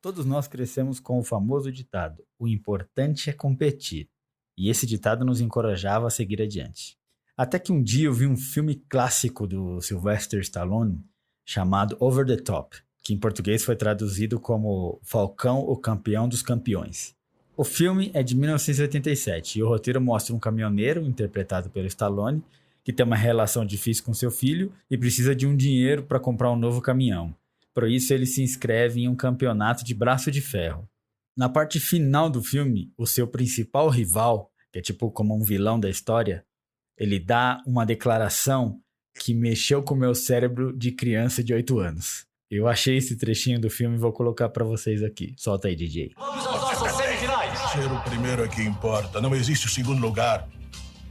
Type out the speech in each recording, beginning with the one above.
Todos nós crescemos com o famoso ditado: o importante é competir. E esse ditado nos encorajava a seguir adiante. Até que um dia eu vi um filme clássico do Sylvester Stallone chamado Over the Top, que em português foi traduzido como Falcão, o Campeão dos Campeões. O filme é de 1987 e o roteiro mostra um caminhoneiro, interpretado pelo Stallone, que tem uma relação difícil com seu filho e precisa de um dinheiro para comprar um novo caminhão. Por isso ele se inscreve em um campeonato de braço de ferro. Na parte final do filme, o seu principal rival, que é tipo como um vilão da história, ele dá uma declaração que mexeu com o meu cérebro de criança de 8 anos. Eu achei esse trechinho do filme e vou colocar pra vocês aqui. Solta aí, DJ. Vamos às nossas semifinais. Ser o primeiro é que importa. Não existe o segundo lugar.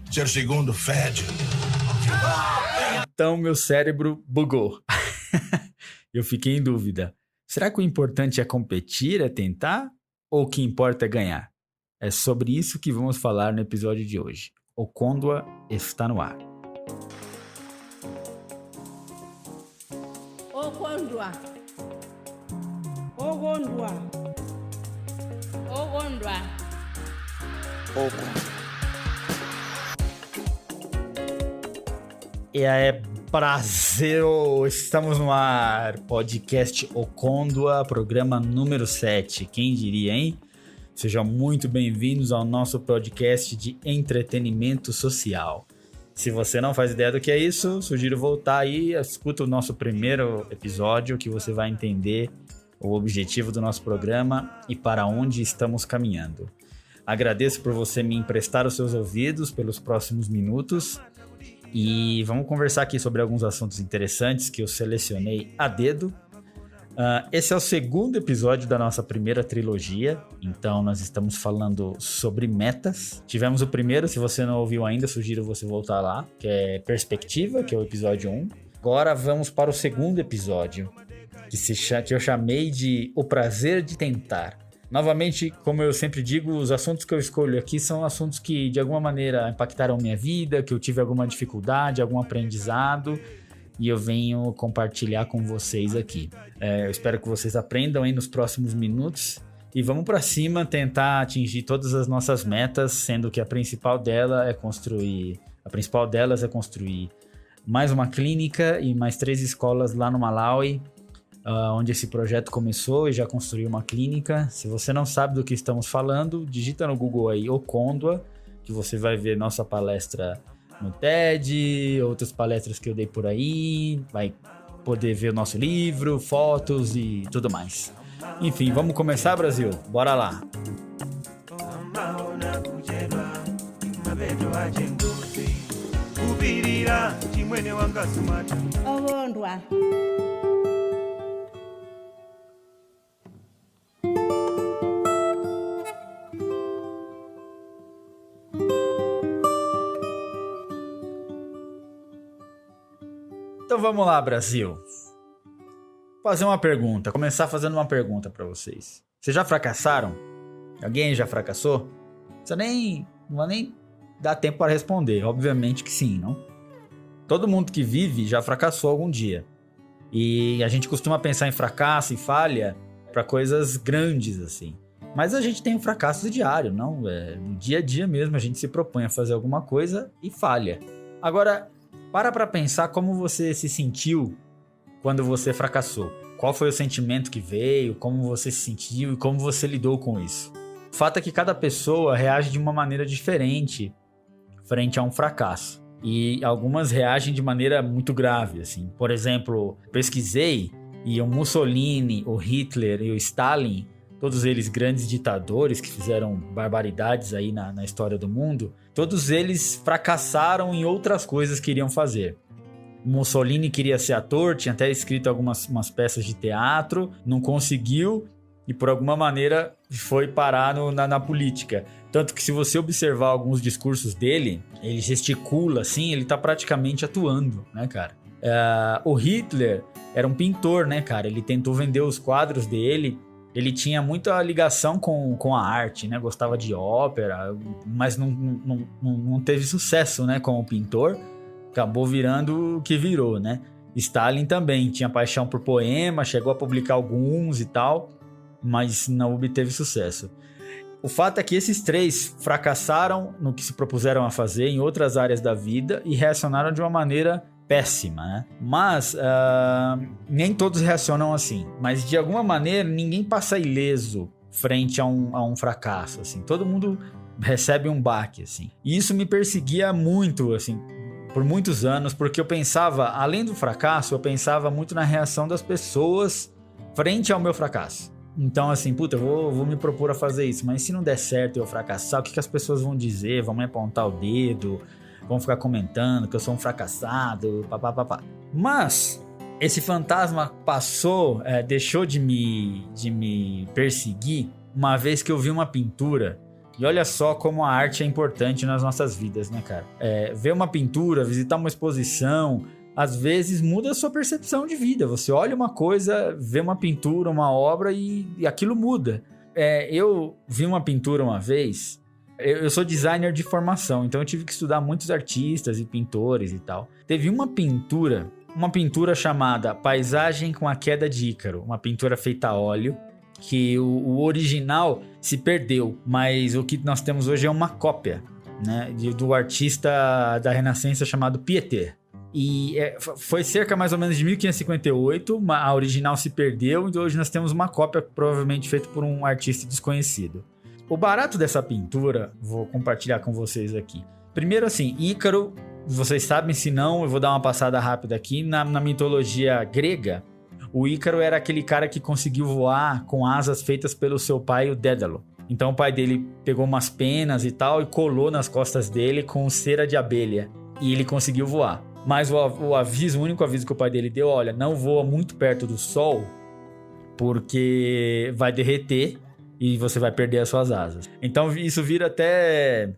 Ser segundo fede. Então meu cérebro bugou. Eu fiquei em dúvida. Será que o importante é competir, é tentar? Ou o que importa é ganhar? É sobre isso que vamos falar no episódio de hoje. O Okondwa está no ar. Okondwa. Okondwa. Okondwa. E aí, Brasil! Estamos no ar. Podcast Okondwa, programa número 7. Quem diria, hein? Sejam muito bem-vindos ao nosso podcast de entretenimento social. Se você não faz ideia do que é isso, sugiro voltar aí, escuta o nosso primeiro episódio que você vai entender o objetivo do nosso programa e para onde estamos caminhando. Agradeço por você me emprestar os seus ouvidos pelos próximos minutos e vamos conversar aqui sobre alguns assuntos interessantes que eu selecionei a dedo. Esse é o segundo episódio da nossa primeira trilogia, então nós estamos falando sobre metas. Tivemos o primeiro, se você não ouviu ainda, sugiro você voltar lá, que é Perspectiva, que é o episódio 1. Agora vamos para o segundo episódio, que eu chamei de O Prazer de Tentar. Novamente, como eu sempre digo, os assuntos que eu escolho aqui são assuntos que de alguma maneira impactaram minha vida, que eu tive alguma dificuldade, algum aprendizado, e eu venho compartilhar com vocês aqui. Eu espero que vocês aprendam aí nos próximos minutos e vamos para cima tentar atingir todas as nossas metas, sendo que a principal delas é construir mais uma clínica e mais 3 escolas lá no Malawi, onde esse projeto começou e já construiu uma clínica. Se você não sabe do que estamos falando, digita no Google aí Okondwa, que você vai ver nossa palestra no TED, outras palestras que eu dei por aí, vai poder ver o nosso livro, fotos e tudo mais. Enfim, vamos começar, Brasil? Bora lá! Okondwa. Então vamos lá, Brasil. Começar fazendo uma pergunta para vocês. Vocês já fracassaram? Alguém já fracassou? Não vai nem dar tempo para responder. Obviamente que sim, não? Todo mundo que vive já fracassou algum dia. E a gente costuma pensar em fracasso e falha para coisas grandes, assim. Mas a gente tem um fracasso diário, não? No dia a dia mesmo a gente se propõe a fazer alguma coisa e falha. Agora, para pensar como você se sentiu quando você fracassou. Qual foi o sentimento que veio, como você se sentiu e como você lidou com isso. O fato é que cada pessoa reage de uma maneira diferente frente a um fracasso. E algumas reagem de maneira muito grave, assim. Por exemplo, pesquisei e o Mussolini, o Hitler e o Stalin, todos eles grandes ditadores que fizeram barbaridades aí na história do mundo, todos eles fracassaram em outras coisas que iriam fazer. Mussolini queria ser ator, tinha até escrito umas peças de teatro, não conseguiu e por alguma maneira foi parar na política. Tanto que se você observar alguns discursos dele, ele gesticula assim, ele tá praticamente atuando, né, cara? O Hitler era um pintor, né, cara? Ele tentou vender os quadros dele. Ele tinha muita ligação com a arte, né? Gostava de ópera, mas não teve sucesso, né? Como pintor. Acabou virando o que virou, né? Stalin também tinha paixão por poema, chegou a publicar alguns e tal. mas não obteve sucesso. O fato é que esses 3 fracassaram no que se propuseram a fazer em outras áreas da vida e reacionaram de uma maneira péssima, né? Mas nem todos reacionam assim. Mas de alguma maneira ninguém passa ileso frente a um fracasso, assim. Todo mundo recebe um baque, assim. E isso me perseguia muito, assim, por muitos anos, porque eu pensava, além do fracasso, eu pensava muito na reação das pessoas frente ao meu fracasso. Então, assim, puta, eu vou me propor a fazer isso, mas se não der certo e eu fracassar, o que as pessoas vão dizer? Vão me apontar o dedo, vão ficar comentando que eu sou um fracassado, papapá. Mas esse fantasma passou, deixou de me perseguir uma vez que eu vi uma pintura. E olha só como a arte é importante nas nossas vidas, né, cara? Ver uma pintura, visitar uma exposição, às vezes muda a sua percepção de vida. Você olha uma coisa, vê uma pintura, uma obra e aquilo muda. Eu vi uma pintura uma vez. Eu sou designer de formação, então eu tive que estudar muitos artistas e pintores e tal. Teve uma pintura chamada Paisagem com a Queda de Ícaro, uma pintura feita a óleo, que o original se perdeu, mas o que nós temos hoje é uma cópia, né, do artista da Renascença chamado Pieter. E foi cerca mais ou menos de 1558, a original se perdeu e hoje nós temos uma cópia provavelmente feita por um artista desconhecido. O barato dessa pintura, vou compartilhar com vocês aqui. Primeiro assim, Ícaro, vocês sabem, se não, eu vou dar uma passada rápida aqui. Na mitologia grega, o Ícaro era aquele cara que conseguiu voar com asas feitas pelo seu pai, o Dédalo. Então o pai dele pegou umas penas e tal e colou nas costas dele com cera de abelha. E ele conseguiu voar. Mas o único aviso que o pai dele deu, olha, não voa muito perto do sol, porque vai derreter e você vai perder as suas asas. Então isso vira até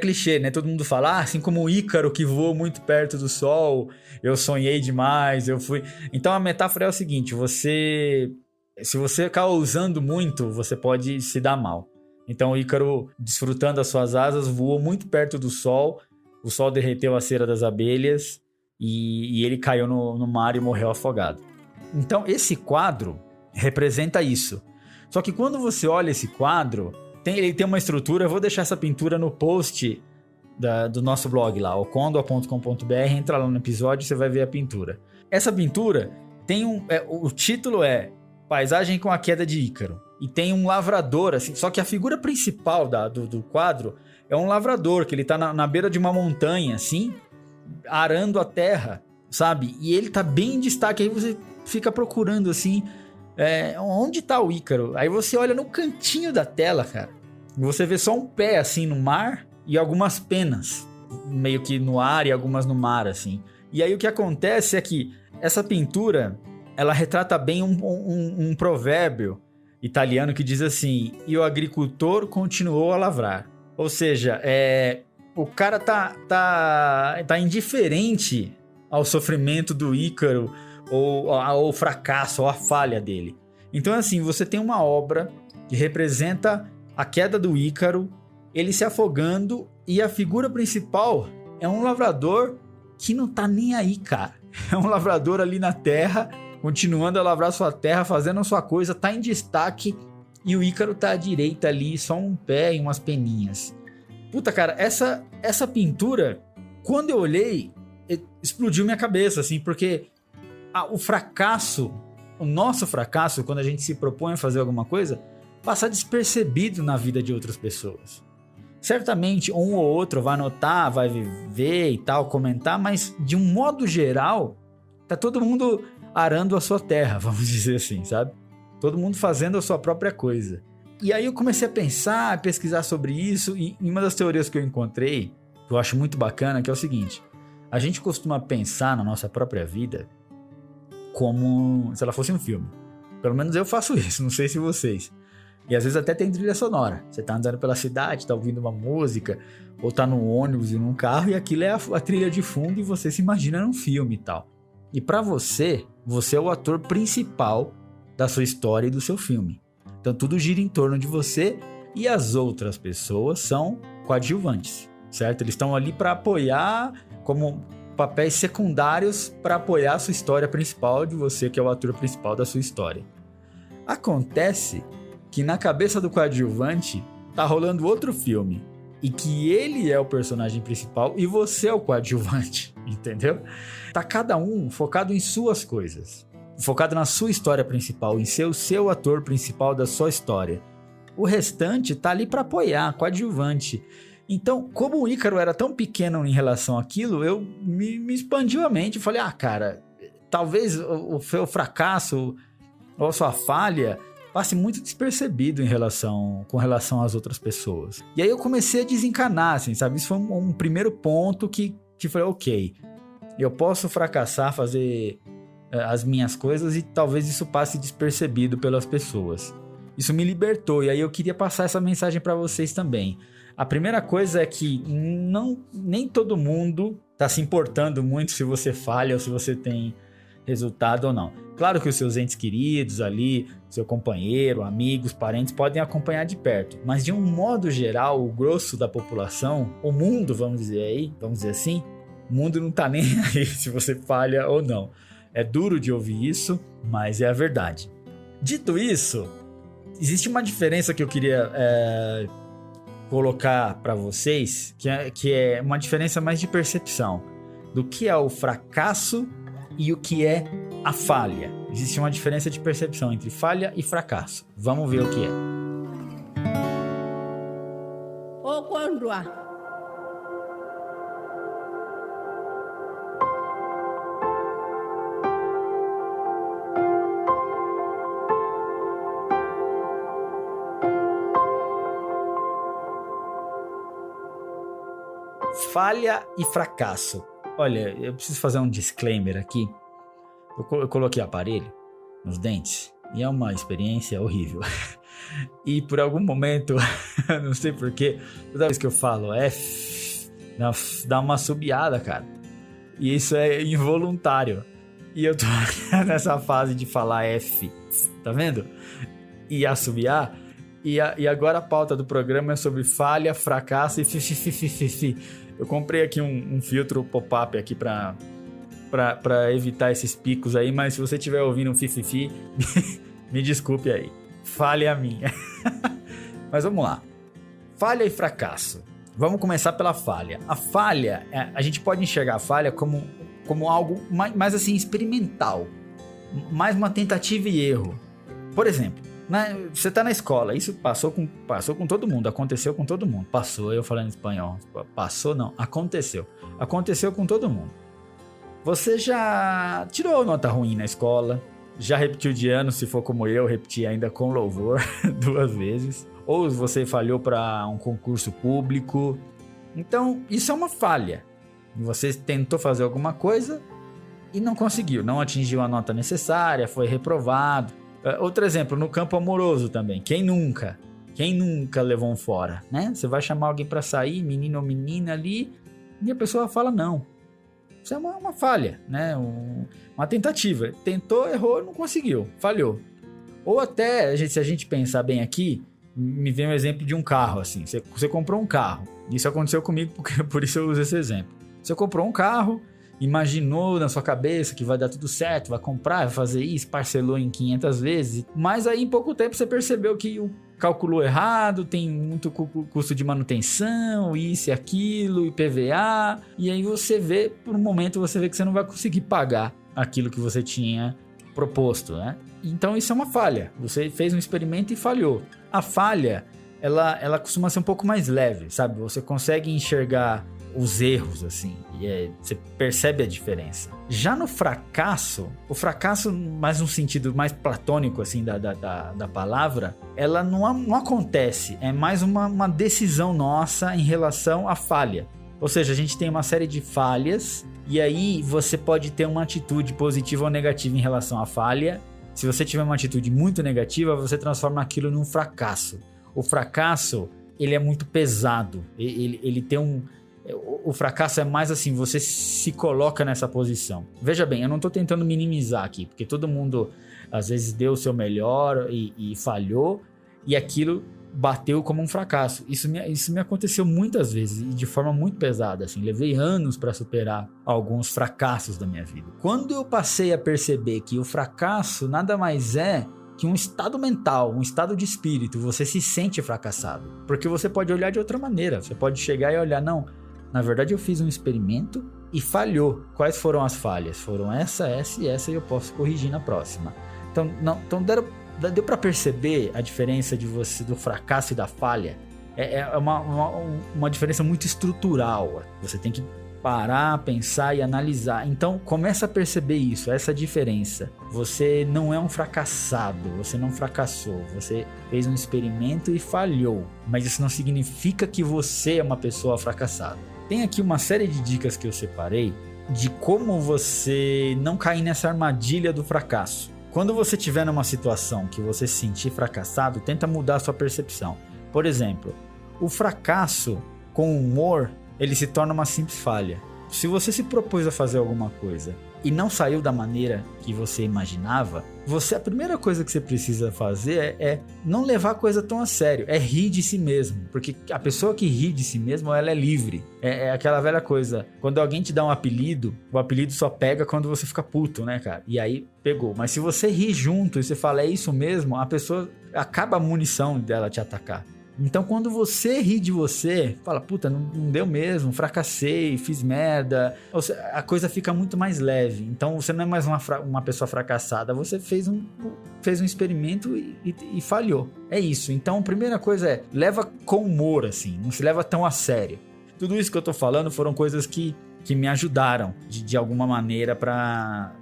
clichê, né? Todo mundo fala, assim como o Ícaro que voa muito perto do sol, eu sonhei demais, eu fui... Então a metáfora é o seguinte, se você ficar usando muito, você pode se dar mal. Então o Ícaro, desfrutando as suas asas, voou muito perto do sol, o sol derreteu a cera das abelhas e ele caiu no mar e morreu afogado. Então esse quadro representa isso. Só que quando você olha esse quadro, ele tem uma estrutura, eu vou deixar essa pintura no post do nosso blog lá, ocondoa.com.br, entra lá no episódio e você vai ver a pintura. Essa pintura tem o título é Paisagem com a Queda de Ícaro. E tem um lavrador, assim, só que a figura principal do quadro é um lavrador, que ele tá na beira de uma montanha, assim, arando a terra, sabe? E ele tá bem em destaque, aí você fica procurando, assim, onde tá o Ícaro? Aí você olha no cantinho da tela, cara, e você vê só um pé, assim, no mar e algumas penas, meio que no ar e algumas no mar, assim. E aí o que acontece é que essa pintura, ela retrata bem um provérbio italiano que diz assim, e o agricultor continuou a lavrar. Ou seja, o cara tá indiferente ao sofrimento do Ícaro, ou ao fracasso, ou à falha dele. Então, assim, você tem uma obra que representa a queda do Ícaro, ele se afogando, e a figura principal é um lavrador que não tá nem aí, cara. É um lavrador ali na terra, continuando a lavrar sua terra, fazendo a sua coisa, tá em destaque, e o Ícaro tá à direita ali, só um pé e umas peninhas. Puta, cara, essa pintura, quando eu olhei, explodiu minha cabeça, assim, porque o nosso fracasso, quando a gente se propõe a fazer alguma coisa, passa despercebido na vida de outras pessoas. Certamente um ou outro vai notar, vai ver e tal, comentar, mas de um modo geral, tá todo mundo arando a sua terra, vamos dizer assim, sabe? Todo mundo fazendo a sua própria coisa. E aí eu comecei a pensar, a pesquisar sobre isso, e uma das teorias que eu encontrei, que eu acho muito bacana, que é o seguinte: a gente costuma pensar na nossa própria vida como se ela fosse um filme. Pelo menos eu faço isso, não sei se vocês. E às vezes até tem trilha sonora. Você tá andando pela cidade, tá ouvindo uma música, ou tá no ônibus e num carro, e aquilo é a trilha de fundo e você se imagina num filme e tal. E pra você é o ator principal da sua história e do seu filme. Então tudo gira em torno de você e as outras pessoas são coadjuvantes, certo? Eles estão ali para apoiar, como papéis secundários para apoiar a sua história principal de você, que é o ator principal da sua história. Acontece que na cabeça do coadjuvante tá rolando outro filme. E que ele é o personagem principal e você é o coadjuvante, entendeu? Tá cada um focado em suas coisas. Focado na sua história principal, em ser o seu ator principal da sua história. O restante tá ali pra apoiar, coadjuvante. Então, como o Ícaro era tão pequeno em relação àquilo, eu me expandiu a mente. Falei, cara, talvez o fracasso ou a sua falha passe muito despercebido com relação às outras pessoas. E aí eu comecei a desencanar, assim, sabe? Isso foi um primeiro ponto que falei, ok, eu posso fracassar, fazer as minhas coisas e talvez isso passe despercebido pelas pessoas. Isso me libertou e aí eu queria passar essa mensagem para vocês também. A primeira coisa é que nem todo mundo tá se importando muito se você falha ou se você tem resultado ou não. Claro que os seus entes queridos ali, seu companheiro, amigos, parentes podem acompanhar de perto, mas de um modo geral, o grosso da população, o mundo, vamos dizer assim, o mundo não tá nem aí se você falha ou não. É duro de ouvir isso, mas é a verdade. Dito isso, existe uma diferença que eu queria colocar para vocês, que é uma diferença mais de percepção do que é o fracasso e o que é a falha. Existe uma diferença de percepção entre falha e fracasso. Vamos ver o que é. Okondwa. Falha e fracasso. Olha, eu preciso fazer um disclaimer aqui. Eu coloquei aparelho nos dentes e é uma experiência horrível. E por algum momento, não sei porquê, toda vez que eu falo F, dá uma assobiada, cara. E isso é involuntário. E eu tô nessa fase de falar F, tá vendo? E assobiar. E agora a pauta do programa é sobre falha, fracasso e fi. Eu comprei aqui um filtro pop-up aqui pra evitar esses picos aí, mas se você estiver ouvindo um fi, me desculpe aí. Falha a minha. Mas vamos lá. Falha e fracasso. Vamos começar pela falha. A falha, a gente pode enxergar a falha como algo mais assim, experimental. Mais uma tentativa e erro. Por exemplo, você tá na escola, isso passou com todo mundo, aconteceu com todo mundo. Passou, eu falando em espanhol. Passou não, aconteceu. Aconteceu com todo mundo. Você já tirou nota ruim na escola, já repetiu de ano, se for como eu, repeti ainda com louvor 2 vezes. Ou você falhou para um concurso público. Então, isso é uma falha. Você tentou fazer alguma coisa e não conseguiu, não atingiu a nota necessária, foi reprovado. Outro exemplo, no campo amoroso também. Quem nunca levou um fora, né? Você vai chamar alguém para sair, menino ou menina ali, e a pessoa fala não. Isso é uma falha, né? Uma tentativa. Tentou, errou, não conseguiu, falhou. Ou até, se a gente pensar bem aqui, me vem um exemplo de um carro, assim. Você comprou um carro. Isso aconteceu comigo, por isso eu uso esse exemplo. Você comprou um carro, imaginou na sua cabeça que vai dar tudo certo, vai comprar, vai fazer isso, parcelou em 500 vezes, mas aí em pouco tempo você percebeu que o calculou errado, tem muito custo de manutenção, isso e aquilo, IPVA, e aí você vê, por um momento você vê que você não vai conseguir pagar aquilo que você tinha proposto, né? Então isso é uma falha, você fez um experimento e falhou. A falha, ela costuma ser um pouco mais leve, sabe? Você consegue enxergar os erros, assim, e você percebe a diferença. Já no fracasso, o fracasso, mais no sentido mais platônico, assim, da palavra, ela não acontece, é mais uma decisão nossa em relação à falha. Ou seja, a gente tem uma série de falhas, e aí você pode ter uma atitude positiva ou negativa em relação à falha. Se você tiver uma atitude muito negativa, você transforma aquilo num fracasso. O fracasso, ele é muito pesado, ele tem o fracasso é mais assim, você se coloca nessa posição. Veja bem, eu não estou tentando minimizar aqui, porque todo mundo às vezes deu o seu melhor e falhou, e aquilo bateu como um fracasso. Isso me aconteceu muitas vezes e de forma muito pesada, assim. Levei anos para superar alguns fracassos da minha vida. Quando eu passei a perceber que o fracasso nada mais é que um estado mental, um estado de espírito, você se sente fracassado. Porque você pode olhar de outra maneira. Você pode chegar e olhar, não, na verdade eu fiz um experimento e falhou. Quais foram as falhas? Foram essa e essa e eu posso corrigir na próxima. Então deu para perceber a diferença de você do fracasso e da falha? É uma diferença muito estrutural. Você tem que parar, pensar e analisar. Então começa a perceber isso, essa diferença. Você não é um fracassado, você não fracassou. Você fez um experimento e falhou. Mas isso não significa que você é uma pessoa fracassada. Tem aqui uma série de dicas que eu separei de como você não cair nessa armadilha do fracasso. Quando você estiver numa situação que você se sentir fracassado, tenta mudar a sua percepção. Por exemplo, o fracasso com humor, ele se torna uma simples falha. Se você se propôs a fazer alguma coisa e não saiu da maneira que você imaginava, a primeira coisa que você precisa fazer é não levar a coisa tão a sério, é rir de si mesmo, porque a pessoa que ri de si mesmo, ela é livre. É aquela velha coisa, quando alguém te dá um apelido, o apelido só pega quando você fica puto, né, cara? E aí pegou. Mas se você rir junto e você fala, é isso mesmo, a pessoa acaba a munição dela te atacar. Então quando você ri de você, fala, puta, não deu mesmo, fracassei, fiz merda, a coisa fica muito mais leve. Então você não é mais uma pessoa fracassada, você fez um experimento e falhou. É isso. Então a primeira coisa leva com humor, assim, não se leva tão a sério. Tudo isso que eu tô falando foram coisas que me ajudaram de alguma maneira para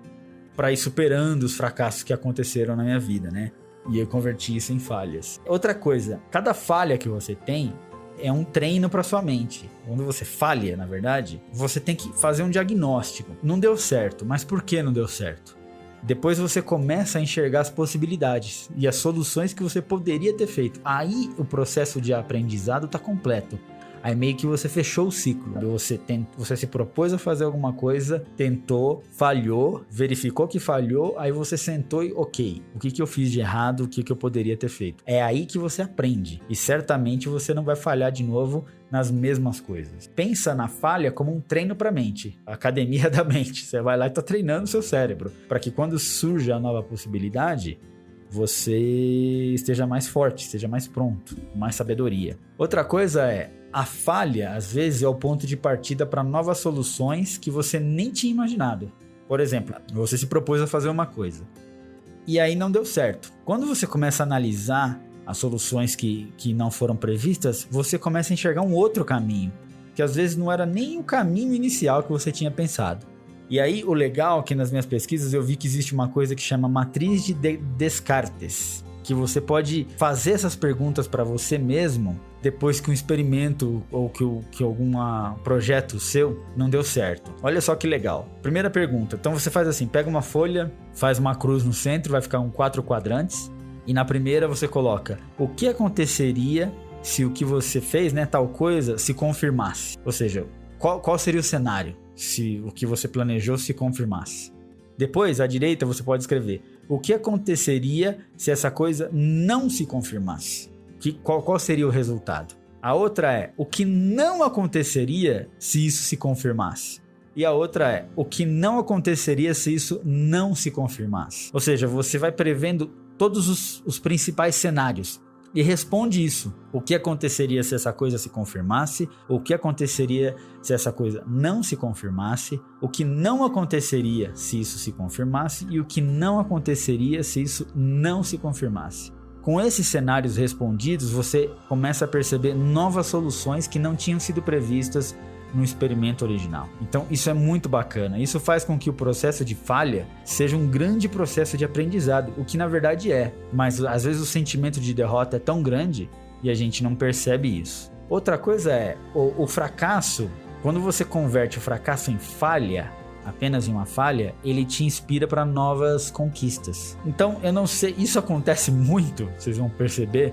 ir superando os fracassos que aconteceram na minha vida, né? E eu converti isso em falhas. Outra coisa, cada falha que você tem é um treino para sua mente. Quando você falha, na verdade, você tem que fazer um diagnóstico. Não deu certo, mas por que não deu certo? Depois você começa a enxergar as possibilidades e as soluções que você poderia ter feito. Aí o processo de aprendizado está completo. Aí meio que você fechou o ciclo. Você se propôs a fazer alguma coisa, tentou, falhou, verificou que falhou, aí você sentou e, ok, o que eu fiz de errado, o que eu poderia ter feito? É aí que você aprende. E certamente você não vai falhar de novo nas mesmas coisas. Pensa na falha como um treino para a mente, a academia da mente. Você vai lá e está treinando o seu cérebro, para que quando surge a nova possibilidade, você esteja mais forte, esteja mais pronto, com mais sabedoria. Outra coisa a falha, às vezes, é o ponto de partida para novas soluções que você nem tinha imaginado. Por exemplo, você se propôs a fazer uma coisa e aí não deu certo. Quando você começa a analisar as soluções que não foram previstas, você começa a enxergar um outro caminho, que às vezes não era nem o caminho inicial que você tinha pensado. E aí, o legal é que nas minhas pesquisas eu vi que existe uma coisa que chama matriz de Descartes, que você pode fazer essas perguntas para você mesmo depois que um experimento ou que algum projeto seu não deu certo. Olha só que legal. Primeira pergunta. Então você faz assim, pega uma folha, faz uma cruz no centro, vai ficar 4 quadrantes. E na primeira você coloca o que aconteceria se o que você fez, né, tal coisa, se confirmasse. Ou seja, qual seria o cenário se o que você planejou se confirmasse. Depois, à direita, você pode escrever o que aconteceria se essa coisa não se confirmasse. Qual seria o resultado? A outra é o que não aconteceria se isso se confirmasse. E a outra é o que não aconteceria se isso não se confirmasse. Ou seja, você vai prevendo todos os principais cenários e responde isso. O que aconteceria se essa coisa se confirmasse? O que aconteceria se essa coisa não se confirmasse? O que não aconteceria se isso se confirmasse? E o que não aconteceria se isso não se confirmasse? Com esses cenários respondidos, você começa a perceber novas soluções que não tinham sido previstas no experimento original. Então isso é muito bacana. Isso faz com que o processo de falha seja um grande processo de aprendizado, o que na verdade é. Mas às vezes o sentimento de derrota é tão grande e a gente não percebe isso. Outra coisa é o fracasso. Quando você converte o fracasso em falha, apenas em uma falha, ele te inspira para novas conquistas. Então eu não sei, isso acontece muito, vocês vão perceber,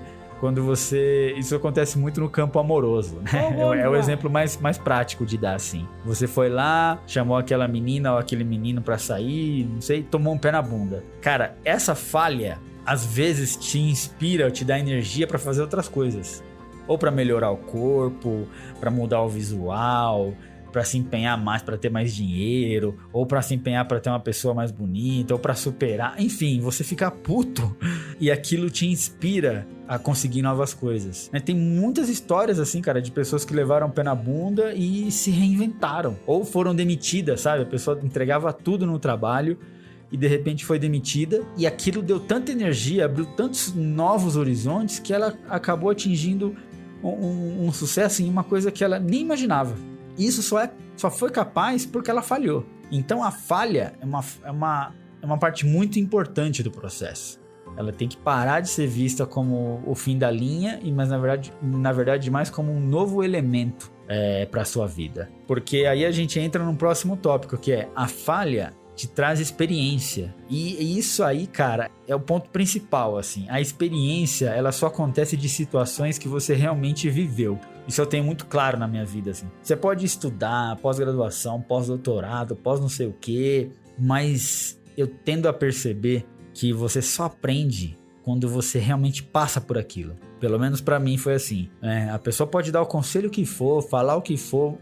isso acontece muito no campo amoroso, né? É o exemplo mais prático de dar, assim. Você foi lá, chamou aquela menina ou aquele menino pra sair, não sei, tomou um pé na bunda. Cara, essa falha, às vezes, te inspira, te dá energia pra fazer outras coisas. Ou pra melhorar o corpo, pra mudar o visual, para se empenhar mais, para ter mais dinheiro, ou para se empenhar para ter uma pessoa mais bonita, ou para superar, enfim, você fica puto e aquilo te inspira a conseguir novas coisas, né? Tem muitas histórias assim, cara, de pessoas que levaram o pé na bunda e se reinventaram, ou foram demitidas, sabe? A pessoa entregava tudo no trabalho e de repente foi demitida, e aquilo deu tanta energia, abriu tantos novos horizontes, que ela acabou atingindo um sucesso em uma coisa que ela nem imaginava. Isso só foi capaz porque ela falhou. Então a falha é uma parte muito importante do processo. Ela tem que parar de ser vista como o fim da linha, mas na verdade mais como um novo elemento para a sua vida. Porque aí a gente entra no próximo tópico, que é a falha te traz experiência. E isso aí, cara, é o ponto principal, assim. A experiência, ela só acontece de situações que você realmente viveu. Isso eu tenho muito claro na minha vida, assim. Você pode estudar, pós-graduação, pós-doutorado, pós não sei o quê, mas eu tendo a perceber que você só aprende quando você realmente passa por aquilo. Pelo menos pra mim foi assim. A pessoa pode dar o conselho que for, falar o que for,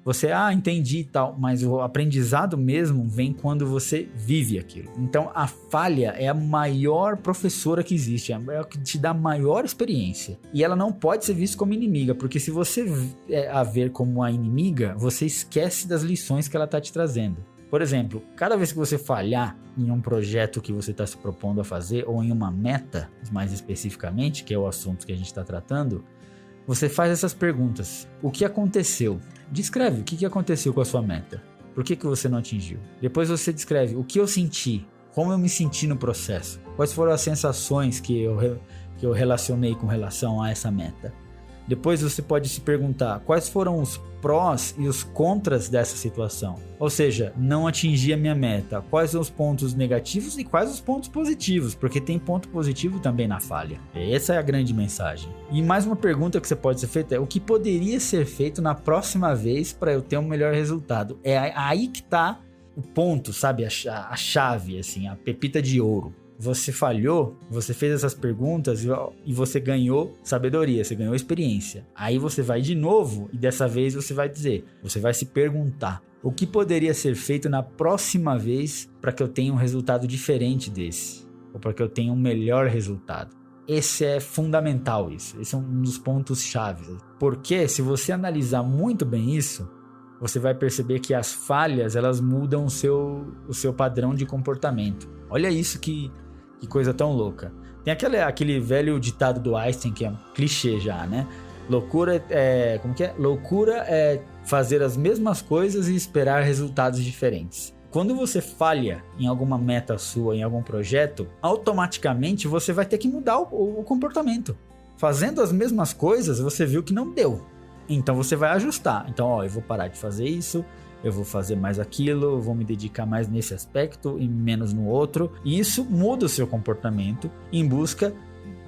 você, entendi e tal, mas o aprendizado mesmo vem quando você vive aquilo. Então, a falha é a maior professora que existe, é o que te dá a maior experiência. E ela não pode ser vista como inimiga, porque se você a ver como a inimiga, você esquece das lições que ela está te trazendo. Por exemplo, cada vez que você falhar em um projeto que você está se propondo a fazer, ou em uma meta, mais especificamente, que é o assunto que a gente está tratando, você faz essas perguntas. O que aconteceu? Descreve o que aconteceu com a sua meta. Por que você não atingiu? Depois você descreve o que eu senti, como eu me senti no processo. Quais foram as sensações que eu relacionei com relação a essa meta. Depois você pode se perguntar quais foram os prós e os contras dessa situação. Ou seja, não atingir a minha meta. Quais são os pontos negativos e quais os pontos positivos, porque tem ponto positivo também na falha. Essa é a grande mensagem. E mais uma pergunta que você pode ser feita é: o que poderia ser feito na próxima vez para eu ter um melhor resultado? É aí que está o ponto, sabe? A chave, assim, a pepita de ouro. Você falhou, você fez essas perguntas e você ganhou sabedoria, você ganhou experiência. Aí você vai de novo e dessa vez você vai se perguntar: o que poderia ser feito na próxima vez para que eu tenha um resultado diferente desse? Ou para que eu tenha um melhor resultado? Esse é fundamental, esse é um dos pontos chaves. Porque se você analisar muito bem isso, você vai perceber que as falhas, elas mudam o seu padrão de comportamento. Olha isso, que coisa tão louca. Tem aquele velho ditado do Einstein, que é um clichê já, né? Loucura é fazer as mesmas coisas e esperar resultados diferentes. Quando você falha em alguma meta sua, em algum projeto, automaticamente você vai ter que mudar o comportamento. Fazendo as mesmas coisas, você viu que não deu. Então você vai ajustar. Então, eu vou parar de fazer isso, eu vou fazer mais aquilo, eu vou me dedicar mais nesse aspecto e menos no outro. E isso muda o seu comportamento em busca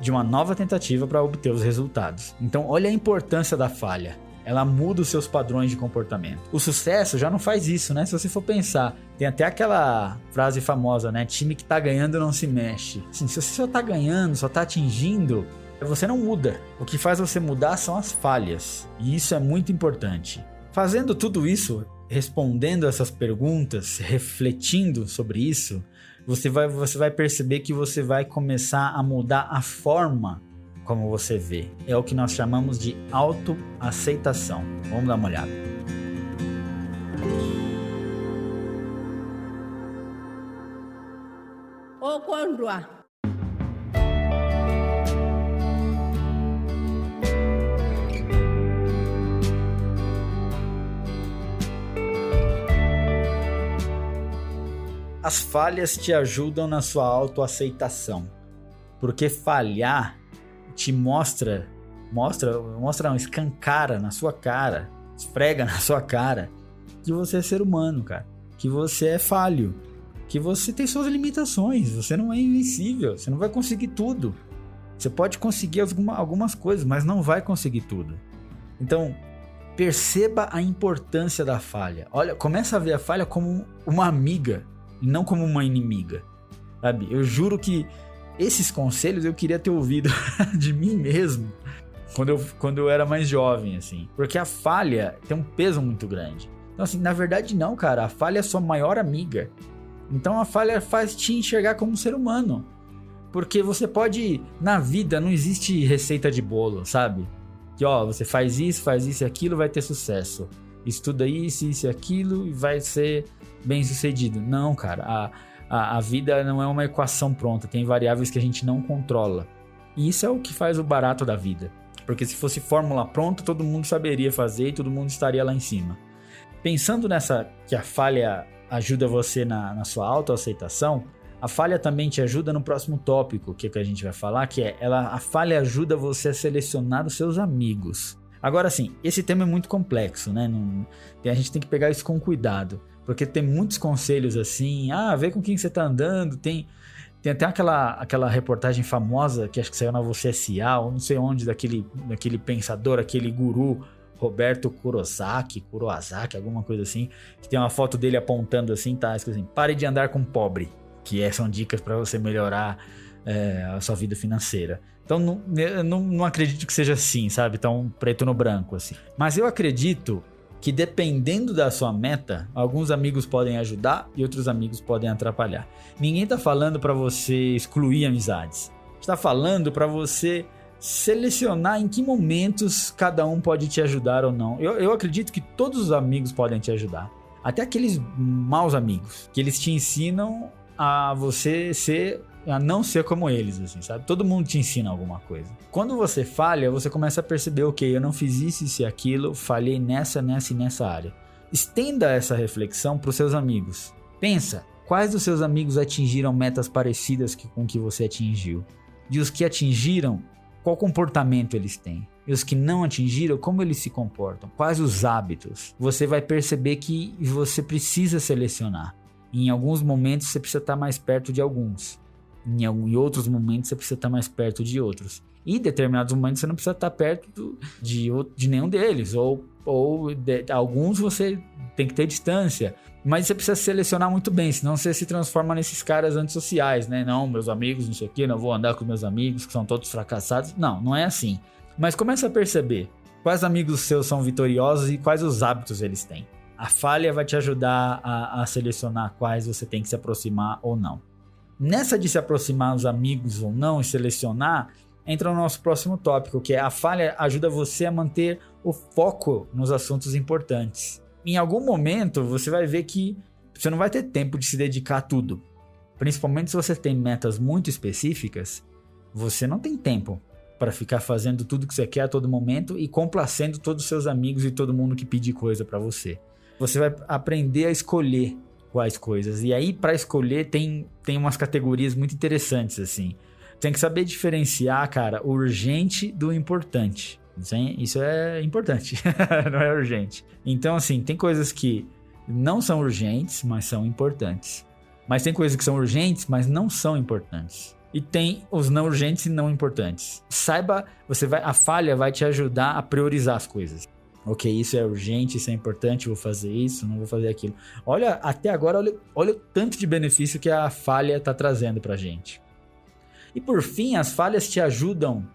de uma nova tentativa para obter os resultados. Então, olha a importância da falha. Ela muda os seus padrões de comportamento. O sucesso já não faz isso, né? Se você for pensar, tem até aquela frase famosa, né? Time que tá ganhando não se mexe. Assim, se você só tá ganhando, só tá atingindo, você não muda. O que faz você mudar são as falhas. E isso é muito importante. Fazendo tudo isso, respondendo essas perguntas, refletindo sobre isso, você vai perceber que você vai começar a mudar a forma como você vê. É o que nós chamamos de autoaceitação. Vamos dar uma olhada. Okondwa. As falhas te ajudam na sua autoaceitação, porque falhar te escancara na sua cara, esfrega na sua cara que você é ser humano, cara, que você é falho, que você tem suas limitações, você não é invencível, você não vai conseguir tudo. Você pode conseguir algumas coisas, mas não vai conseguir tudo. Então, perceba a importância da falha. Olha, começa a ver a falha como uma amiga, e não como uma inimiga, sabe? Eu juro que esses conselhos eu queria ter ouvido de mim mesmo quando eu era mais jovem, assim. Porque a falha tem um peso muito grande. Então, assim, na verdade não, cara. A falha é a sua maior amiga. Então a falha faz te enxergar como um ser humano. Porque você pode... Na vida não existe receita de bolo, sabe? Que, você faz isso e aquilo, vai ter sucesso. Estuda isso e aquilo e vai ser bem sucedido. Não, cara. A vida não é uma equação pronta. Tem variáveis que a gente não controla. E isso é o que faz o barato da vida. Porque se fosse fórmula pronta, todo mundo saberia fazer e todo mundo estaria lá em cima. Pensando nessa que a falha ajuda você na sua autoaceitação, a falha também te ajuda no próximo tópico que a gente vai falar, que é a falha ajuda você a selecionar os seus amigos. Agora sim, esse tema é muito complexo, né? A gente tem que pegar isso com cuidado, porque tem muitos conselhos assim, vê com quem você tá andando, tem até aquela reportagem famosa que acho que saiu na Você S.A. ou não sei onde, daquele pensador, aquele guru, Roberto Kurosaki, alguma coisa assim, que tem uma foto dele apontando assim, tá escrito assim, pare de andar com pobre, que são dicas para você melhorar a sua vida financeira. Então eu não acredito que seja assim, sabe, tão preto no branco assim. Mas eu acredito que dependendo da sua meta, alguns amigos podem ajudar e outros amigos podem atrapalhar. Ninguém tá falando para você excluir amizades, está falando para você selecionar em que momentos cada um pode te ajudar ou não. Eu acredito que todos os amigos podem te ajudar. Até aqueles maus amigos, que eles te ensinam a você a não ser como eles, assim, sabe? Todo mundo te ensina alguma coisa. Quando você falha, você começa a perceber, ok, eu não fiz isso e aquilo, falhei nessa e nessa área. Estenda essa reflexão para os seus amigos. Pensa, quais dos seus amigos atingiram metas parecidas com o que você atingiu? E os que atingiram, qual comportamento eles têm? E os que não atingiram, como eles se comportam? Quais os hábitos? Você vai perceber que você precisa selecionar. Em alguns momentos você precisa estar mais perto de alguns. Em outros momentos você precisa estar mais perto de outros. E em determinados momentos você não precisa estar perto de nenhum deles. Ou alguns você tem que ter distância. Mas você precisa selecionar muito bem, senão você se transforma nesses caras antissociais, né? Não, meus amigos, não sei o quê, não vou andar com meus amigos que são todos fracassados. Não é assim. Mas começa a perceber quais amigos seus são vitoriosos e quais os hábitos eles têm. A falha vai te ajudar a selecionar quais você tem que se aproximar ou não. Nessa de se aproximar dos amigos ou não e selecionar, entra o nosso próximo tópico, que é a falha ajuda você a manter o foco nos assuntos importantes. Em algum momento você vai ver que você não vai ter tempo de se dedicar a tudo. Principalmente se você tem metas muito específicas, você não tem tempo para ficar fazendo tudo que você quer a todo momento e complacendo todos os seus amigos e todo mundo que pedir coisa para você. Você vai aprender a escolher quais coisas. E aí, para escolher, tem umas categorias muito interessantes, assim. Tem que saber diferenciar, cara, o urgente do importante. Isso é importante, não é urgente. Então, assim, tem coisas que não são urgentes, mas são importantes. Mas tem coisas que são urgentes, mas não são importantes. E tem os não urgentes e não importantes. Saiba, a falha vai te ajudar a priorizar as coisas. Ok, isso é urgente, isso é importante, vou fazer isso, não vou fazer aquilo. Olha, até agora, olha o tanto de benefício que a falha está trazendo pra gente. E por fim, as falhas te ajudam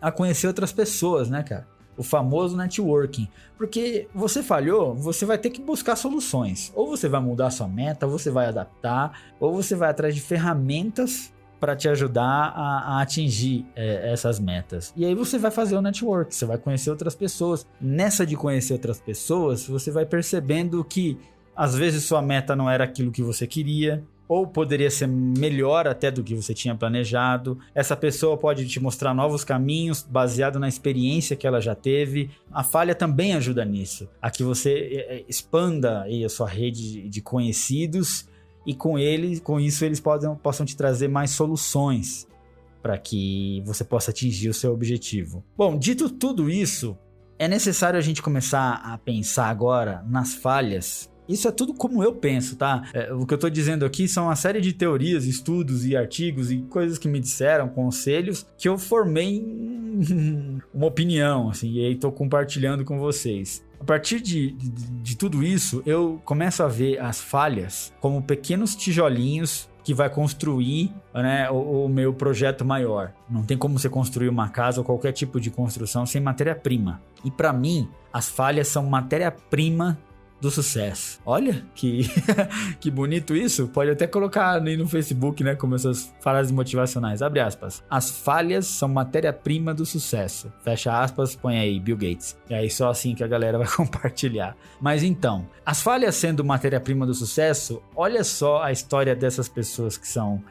a conhecer outras pessoas, né, cara? O famoso networking. Porque você falhou, você vai ter que buscar soluções. Ou você vai mudar a sua meta, ou você vai adaptar, ou você vai atrás de ferramentas para te ajudar a atingir essas metas. E aí você vai fazer o network, você vai conhecer outras pessoas. Nessa de conhecer outras pessoas, você vai percebendo que às vezes sua meta não era aquilo que você queria, ou poderia ser melhor até do que você tinha planejado. Essa pessoa pode te mostrar novos caminhos baseado na experiência que ela já teve. A falha também ajuda nisso, a que você expanda aí a sua rede de conhecidos e com isso eles possam te trazer mais soluções para que você possa atingir o seu objetivo. Bom, dito tudo isso, é necessário a gente começar a pensar agora nas falhas. Isso é tudo como eu penso, tá? O que eu tô dizendo aqui são uma série de teorias, estudos e artigos e coisas que me disseram, conselhos, que eu formei uma opinião, assim, e aí tô compartilhando com vocês. A partir de tudo isso, eu começo a ver as falhas como pequenos tijolinhos que vai construir, né, o meu projeto maior. Não tem como você construir uma casa ou qualquer tipo de construção sem matéria-prima. E para mim, as falhas são matéria-prima do sucesso. Olha que, que bonito isso. Pode até colocar aí no Facebook, né? Como essas frases motivacionais. Abre aspas. As falhas são matéria-prima do sucesso. Fecha aspas, põe aí Bill Gates. E aí só assim que a galera vai compartilhar. Mas então, as falhas sendo matéria-prima do sucesso, olha só a história dessas pessoas que são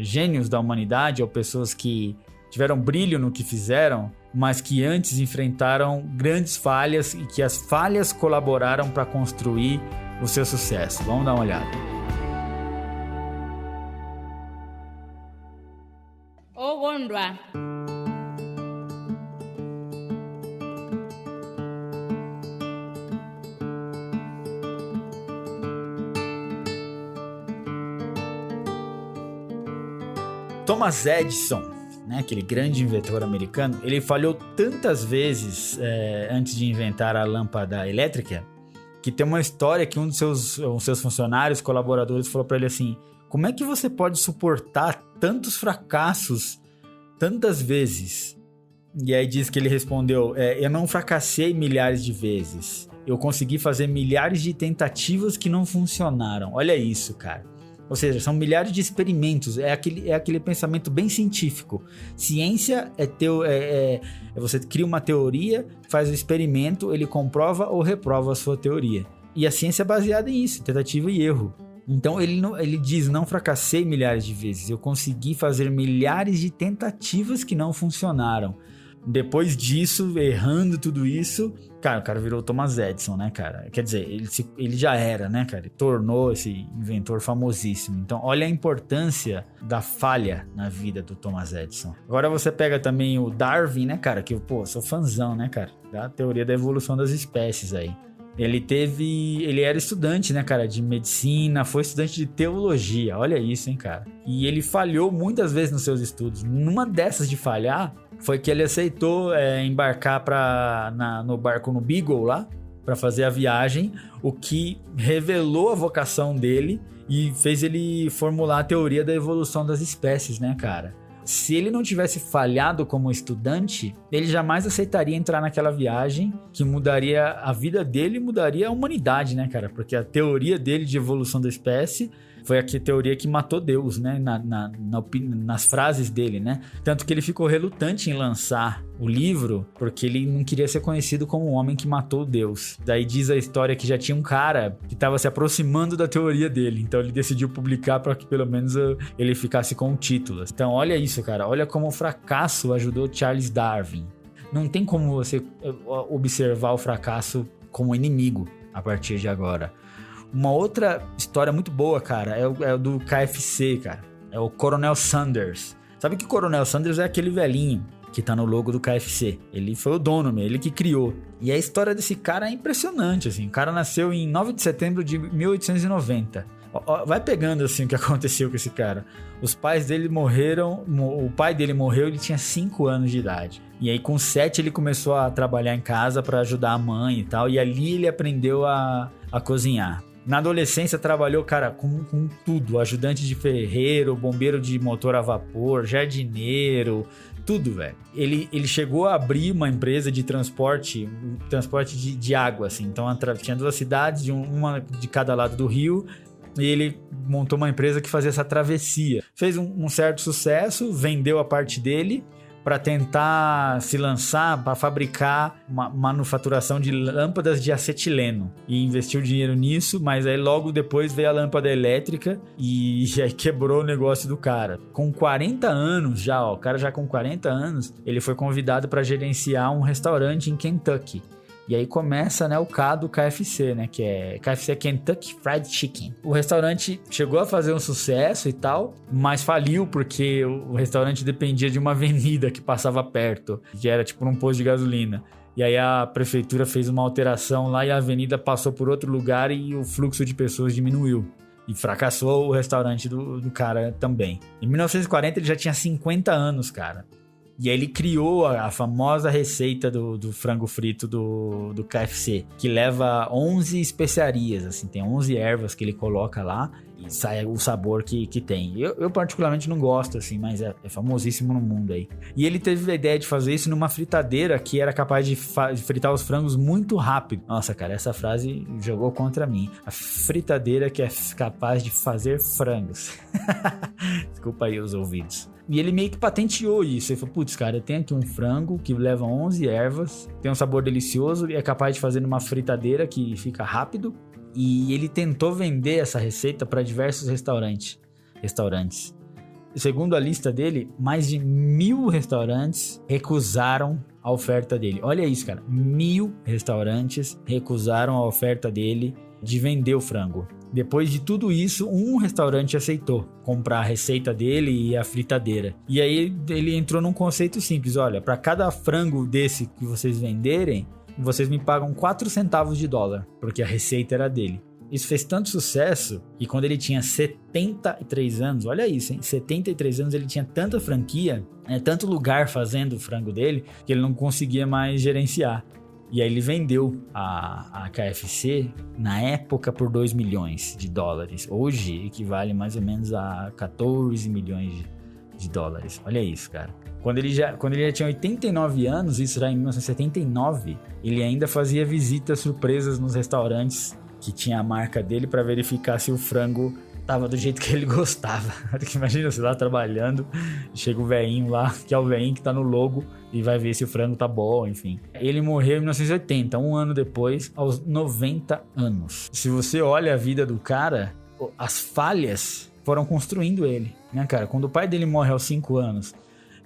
gênios da humanidade ou pessoas que tiveram brilho no que fizeram, mas que antes enfrentaram grandes falhas e que as falhas colaboraram para construir o seu sucesso. Vamos dar uma olhada. Ogondwa. Thomas Edison, né, aquele grande inventor americano, ele falhou tantas vezes antes de inventar a lâmpada elétrica, que tem uma história que um dos seus funcionários, colaboradores, falou para ele assim: como é que você pode suportar tantos fracassos tantas vezes? E aí diz que ele respondeu: eu não fracassei milhares de vezes, eu consegui fazer milhares de tentativas que não funcionaram. Olha isso, cara. Ou seja, são milhares de experimentos, é aquele pensamento bem científico. Ciência você cria uma teoria, faz o experimento, ele comprova ou reprova a sua teoria. E a ciência é baseada nisso, tentativa e erro. Então ele diz: não fracassei milhares de vezes, eu consegui fazer milhares de tentativas que não funcionaram. Depois disso, errando tudo isso, cara, o cara virou Thomas Edison, né, cara? Quer dizer, ele já era, né, cara? Ele tornou esse inventor famosíssimo. Então, olha a importância da falha na vida do Thomas Edison. Agora você pega também o Darwin, né, cara? Que, sou fãzão, né, cara? Da teoria da evolução das espécies aí. Ele era estudante, né, cara, de medicina, foi estudante de teologia, olha isso, hein, cara. E ele falhou muitas vezes nos seus estudos. Numa dessas de falhar, foi que ele aceitou embarcar no barco no Beagle lá, para fazer a viagem, o que revelou a vocação dele e fez ele formular a teoria da evolução das espécies, né, cara? Se ele não tivesse falhado como estudante, ele jamais aceitaria entrar naquela viagem que mudaria a vida dele e mudaria a humanidade, né, cara? Porque a teoria dele de evolução da espécie foi a teoria que matou Deus, né? Nas frases dele, né? Tanto que ele ficou relutante em lançar o livro, porque ele não queria ser conhecido como o homem que matou Deus. Daí diz a história que já tinha um cara que estava se aproximando da teoria dele, então ele decidiu publicar para que pelo menos ele ficasse com o título. Então olha isso, cara, olha como o fracasso ajudou Charles Darwin. Não tem como você observar o fracasso como inimigo a partir de agora. Uma outra história muito boa, cara, é o do KFC, cara. É o Coronel Sanders. Sabe que o Coronel Sanders é aquele velhinho que tá no logo do KFC. Ele foi o dono, ele que criou. E a história desse cara é impressionante, assim. O cara nasceu em 9 de setembro de 1890. Vai pegando, assim, o que aconteceu com esse cara. Os pais dele morreram, o pai dele morreu, ele tinha 5 anos de idade. E aí com 7 ele começou a trabalhar em casa para ajudar a mãe e tal. E ali ele aprendeu a cozinhar. Na adolescência trabalhou, cara, com tudo. Ajudante de ferreiro, bombeiro de motor a vapor, jardineiro, tudo, velho. Ele chegou a abrir uma empresa de transporte de água, assim. Então tinha 2 cidades, uma de cada lado do rio. E ele montou uma empresa que fazia essa travessia. Fez um certo sucesso, vendeu a parte dele para tentar se lançar para fabricar uma manufaturação de lâmpadas de acetileno e investiu dinheiro nisso, mas aí logo depois veio a lâmpada elétrica e aí quebrou o negócio do cara. Com 40 anos já, o cara já com 40 anos, ele foi convidado para gerenciar um restaurante em Kentucky. E aí começa, né, o K do KFC, né, que é KFC Kentucky Fried Chicken. O restaurante chegou a fazer um sucesso e tal, mas faliu porque o restaurante dependia de uma avenida que passava perto, que era tipo um posto de gasolina. E aí a prefeitura fez uma alteração lá e a avenida passou por outro lugar e o fluxo de pessoas diminuiu. E fracassou o restaurante do cara também. Em 1940 ele já tinha 50 anos, cara. E aí ele criou a famosa receita do frango frito do KFC, que leva 11 especiarias, assim, tem 11 ervas que ele coloca lá, sai o sabor que tem. Eu particularmente não gosto, assim, mas é famosíssimo no mundo aí. E ele teve a ideia de fazer isso numa fritadeira que era capaz de fritar os frangos muito rápido. Nossa, cara, essa frase jogou contra mim. A fritadeira que é capaz de fazer frangos. Desculpa aí os ouvidos. E ele meio que patenteou isso. Ele falou, putz, cara, eu tenho aqui um frango que leva 11 ervas, tem um sabor delicioso e é capaz de fazer numa fritadeira que fica rápido. E ele tentou vender essa receita para diversos restaurantes. Segundo a lista dele, mais de 1.000 restaurantes recusaram a oferta dele. Olha isso, cara. 1.000 restaurantes recusaram a oferta dele de vender o frango. Depois de tudo isso, um restaurante aceitou comprar a receita dele e a fritadeira. E aí ele entrou num conceito simples. Olha, para cada frango desse que vocês venderem, vocês me pagam 4 centavos de dólar, porque a receita era dele. Isso fez tanto sucesso que quando ele tinha 73 anos, olha isso, hein? 73 anos ele tinha tanta franquia, tanto lugar fazendo o frango dele, que ele não conseguia mais gerenciar. E aí ele vendeu a KFC, na época, por 2 milhões de dólares. Hoje equivale mais ou menos a 14 milhões de dólares. Olha isso, cara. Quando ele já tinha 89 anos, isso era em 1979, ele ainda fazia visitas surpresas nos restaurantes que tinha a marca dele para verificar se o frango tava do jeito que ele gostava. Imagina você lá trabalhando, chega o velhinho lá, que é o velhinho que tá no logo, e vai ver se o frango tá bom, enfim. Ele morreu em 1980, um ano depois, aos 90 anos. Se você olha a vida do cara, as falhas foram construindo ele, né, cara? Quando o pai dele morre aos 5 anos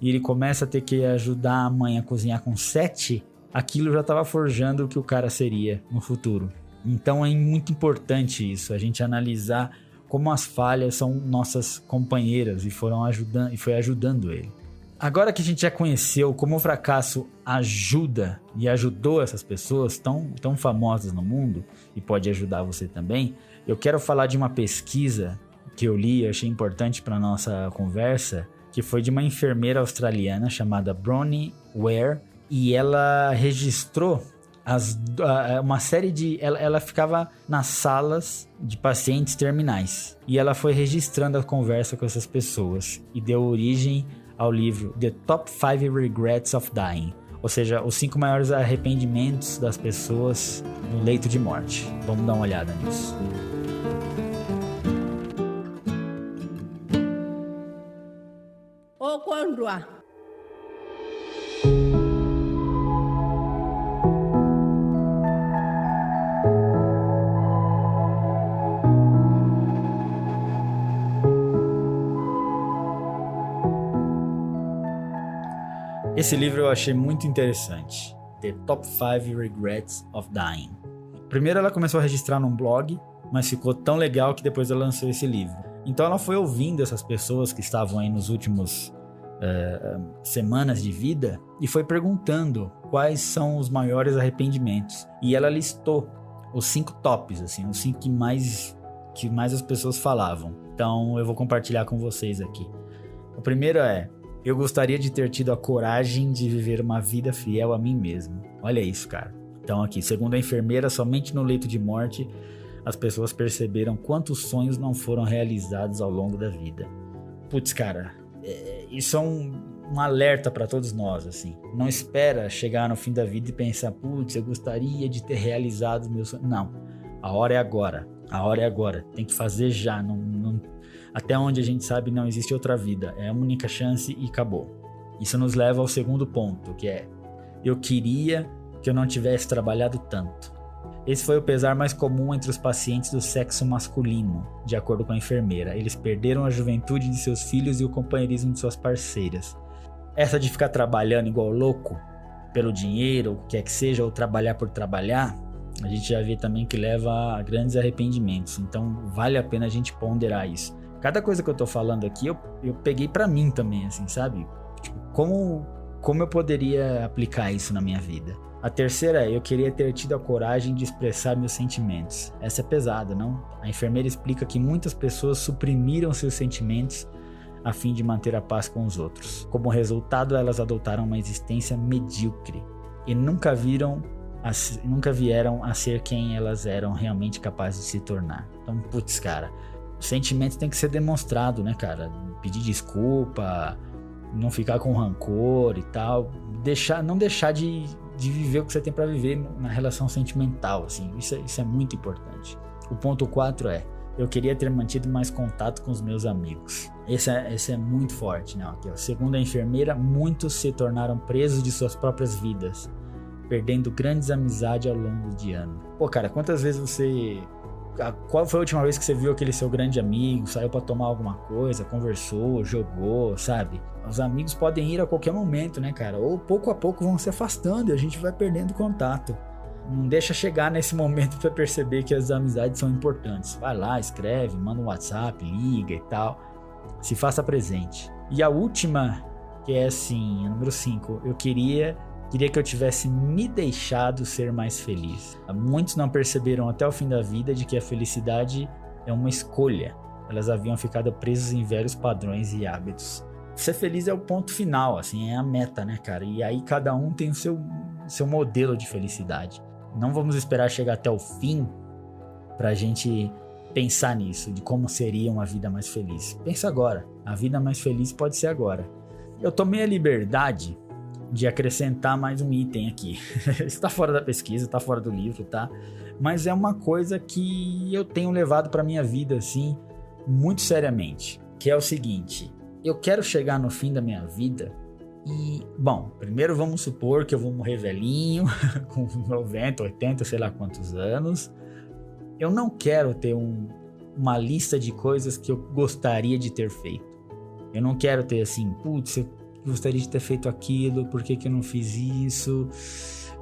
e ele começa a ter que ajudar a mãe a cozinhar com 7, aquilo já tava forjando o que o cara seria no futuro. Então é muito importante isso, a gente analisar como as falhas são nossas companheiras e foi ajudando ele. Agora que a gente já conheceu como o fracasso ajuda e ajudou essas pessoas tão famosas no mundo, e pode ajudar você também, eu quero falar de uma pesquisa que eu li e achei importante para nossa conversa, que foi de uma enfermeira australiana chamada Bronnie Ware, e ela registrou uma série de... Ela ficava nas salas de pacientes terminais. E ela foi registrando a conversa com essas pessoas. E deu origem ao livro The Top 5 Regrets of Dying. Ou seja, os 5 maiores arrependimentos das pessoas no leito de morte. Vamos dar uma olhada nisso. Okondwa. Esse livro eu achei muito interessante. The Top 5 Regrets of Dying. Primeiro ela começou a registrar num blog, mas ficou tão legal que depois ela lançou esse livro. Então ela foi ouvindo essas pessoas que estavam aí nos últimos semanas de vida e foi perguntando quais são os maiores arrependimentos. E ela listou os 5 tops, assim, os 5 que mais as pessoas falavam. Então eu vou compartilhar com vocês aqui. O primeiro é: eu gostaria de ter tido a coragem de viver uma vida fiel a mim mesmo. Olha isso, cara. Então aqui, segundo a enfermeira, somente no leito de morte as pessoas perceberam quantos sonhos não foram realizados ao longo da vida. Putz, cara, isso é um alerta para todos nós, assim. Não espera chegar no fim da vida e pensar, putz, eu gostaria de ter realizado os meus sonhos. Não, a hora é agora. A hora é agora. Tem que fazer já. Até onde a gente sabe, não existe outra vida. É a única chance e acabou. Isso nos leva ao segundo ponto, que é: eu queria que eu não tivesse trabalhado tanto. Esse foi o pesar mais comum entre os pacientes do sexo masculino, de acordo com a enfermeira. Eles perderam a juventude de seus filhos e o companheirismo de suas parceiras. Essa de ficar trabalhando igual louco, pelo dinheiro, o que quer que seja, ou trabalhar por trabalhar, a gente já vê também que leva a grandes arrependimentos. Então vale a pena a gente ponderar isso. Cada coisa que eu tô falando aqui, eu peguei pra mim também, assim, sabe? Tipo, como eu poderia aplicar isso na minha vida? A terceira é: eu queria ter tido a coragem de expressar meus sentimentos. Essa é pesada, não? A enfermeira explica que muitas pessoas suprimiram seus sentimentos a fim de manter a paz com os outros. Como resultado, elas adotaram uma existência medíocre e nunca vieram a ser quem elas eram realmente capazes de se tornar. Então, putz, cara, O sentimento tem que ser demonstrado, né, cara? Pedir desculpa, não ficar com rancor e tal. Não deixar de viver o que você tem pra viver na relação sentimental, assim. Isso é muito importante. O ponto 4 é: eu queria ter mantido mais contato com os meus amigos. Esse é muito forte, né? Aqui, ó. Segundo a enfermeira, muitos se tornaram presos de suas próprias vidas, perdendo grandes amizades ao longo de anos. Pô, cara, quantas vezes qual foi a última vez que você viu aquele seu grande amigo, saiu pra tomar alguma coisa, conversou, jogou, sabe? Os amigos podem ir a qualquer momento, né, cara? Ou pouco a pouco vão se afastando e a gente vai perdendo contato. Não deixa chegar nesse momento pra perceber que as amizades são importantes. Vai lá, escreve, manda um WhatsApp, liga e tal. Se faça presente. E a última, que é assim, a número 5, eu queria que eu tivesse me deixado ser mais feliz. Muitos não perceberam até o fim da vida de que a felicidade é uma escolha. Elas haviam ficado presas em velhos padrões e hábitos. Ser feliz é o ponto final, assim, é a meta, né, cara? E aí cada um tem o seu modelo de felicidade. Não vamos esperar chegar até o fim pra gente pensar nisso, de como seria uma vida mais feliz. Pensa agora. A vida mais feliz pode ser agora. Eu tomei a liberdade de acrescentar mais um item aqui. Isso tá fora da pesquisa, tá fora do livro, tá? Mas é uma coisa que eu tenho levado pra minha vida, assim, muito seriamente. Que é o seguinte: eu quero chegar no fim da minha vida e, bom, primeiro vamos supor que eu vou morrer velhinho, com 90, 80, sei lá quantos anos. Eu não quero ter uma lista de coisas que eu gostaria de ter feito. Eu não quero ter assim, putz, eu gostaria de ter feito aquilo, por que eu não fiz isso?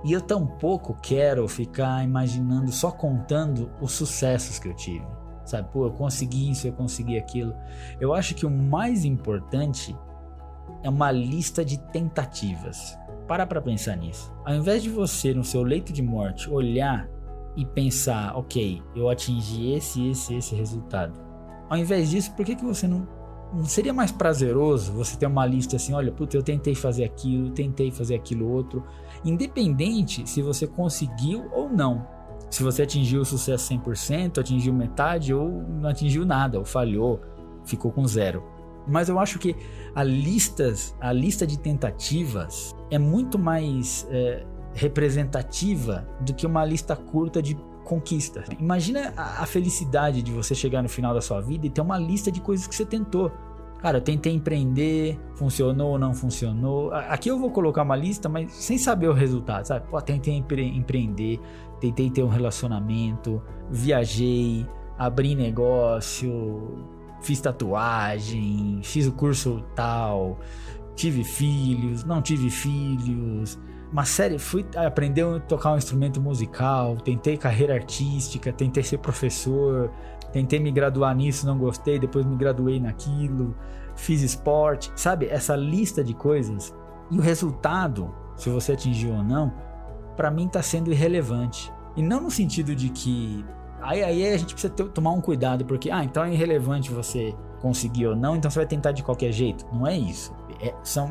E eu tampouco quero ficar imaginando, só contando os sucessos que eu tive, sabe? Pô, eu consegui isso, eu consegui aquilo. Eu acho que o mais importante é uma lista de tentativas. Para pra pensar nisso. Ao invés de você, no seu leito de morte, olhar e pensar, ok, eu atingi esse resultado. Ao invés disso, por que você não seria mais prazeroso você ter uma lista assim, olha, puta, eu tentei fazer aquilo outro, independente se você conseguiu ou não, se você atingiu o sucesso 100%, atingiu metade ou não atingiu nada, ou falhou, ficou com 0. Mas eu acho que a lista de tentativas é muito mais representativa do que uma lista curta de conquistas. Imagina a felicidade de você chegar no final da sua vida e ter uma lista de coisas que você tentou. Cara, eu tentei empreender, funcionou ou não funcionou. Aqui eu vou colocar uma lista, mas sem saber o resultado, sabe? Pô, tentei empreender, tentei ter um relacionamento, viajei, abri negócio, fiz tatuagem, fiz o curso tal, tive filhos, não tive filhos. Uma série, fui aprender a tocar um instrumento musical, tentei carreira artística, tentei ser professor, tentei me graduar nisso, não gostei, depois me graduei naquilo, fiz esporte, sabe? Essa lista de coisas. E o resultado, se você atingiu ou não, pra mim tá sendo irrelevante. E não no sentido de que... Aí a gente precisa tomar um cuidado, porque, então é irrelevante você conseguir ou não, então você vai tentar de qualquer jeito. Não é isso.